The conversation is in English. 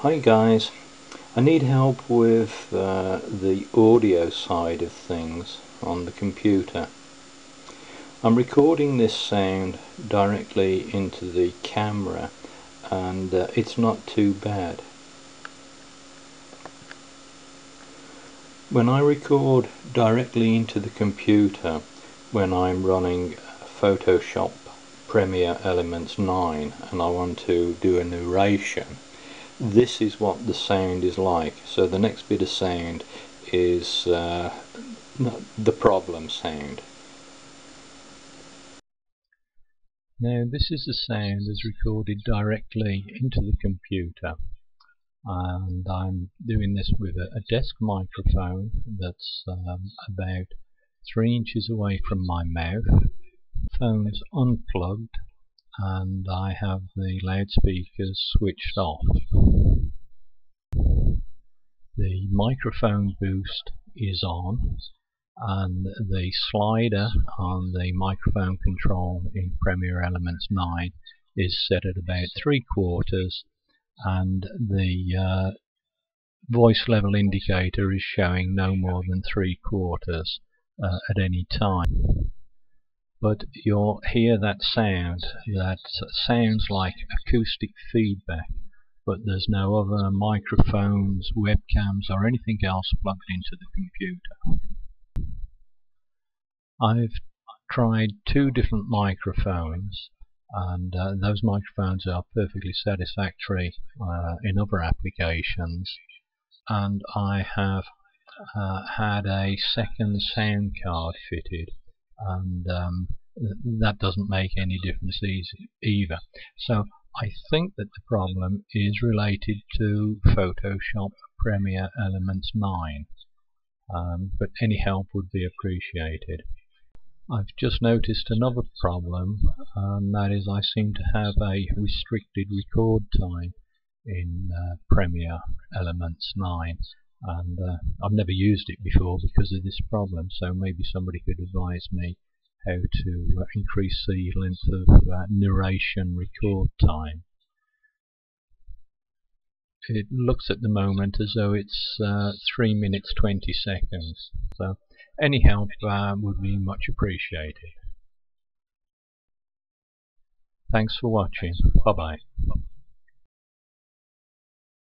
Hi guys, I need help with the audio side of things on the computer. I'm recording this sound directly into the camera and it's not too bad. When I record directly into the computer when I'm running Photoshop Premiere Elements 9 and I want to do a narration, this is what the sound is like. So the next bit of sound is the problem sound. Now this is the sound as recorded directly into the computer, and I'm doing this with a desk microphone that's about 3 inches away from my mouth. The phone's unplugged and I have the loudspeakers switched off. The microphone boost is on and the slider on the microphone control in Premiere Elements 9 is set at about 3/4, and the voice level indicator is showing no more than 3/4 at any time. But you'll hear that sounds like acoustic feedback, but there's no other microphones, webcams or anything else plugged into the computer. I've tried 2 different microphones, and those microphones are perfectly satisfactory in other applications, and I have had a second sound card fitted, and that doesn't make any difference either. So I think that the problem is related to Photoshop Premiere Elements 9, but any help would be appreciated. I've just noticed another problem, and that is I seem to have a restricted record time in Premiere Elements 9, and I've never used it before because of this problem, so maybe somebody could advise me how to increase the length of narration record time. It looks at the moment as though it's 3 minutes 20 seconds, so any help would be much appreciated. Thanks for watching. Bye bye.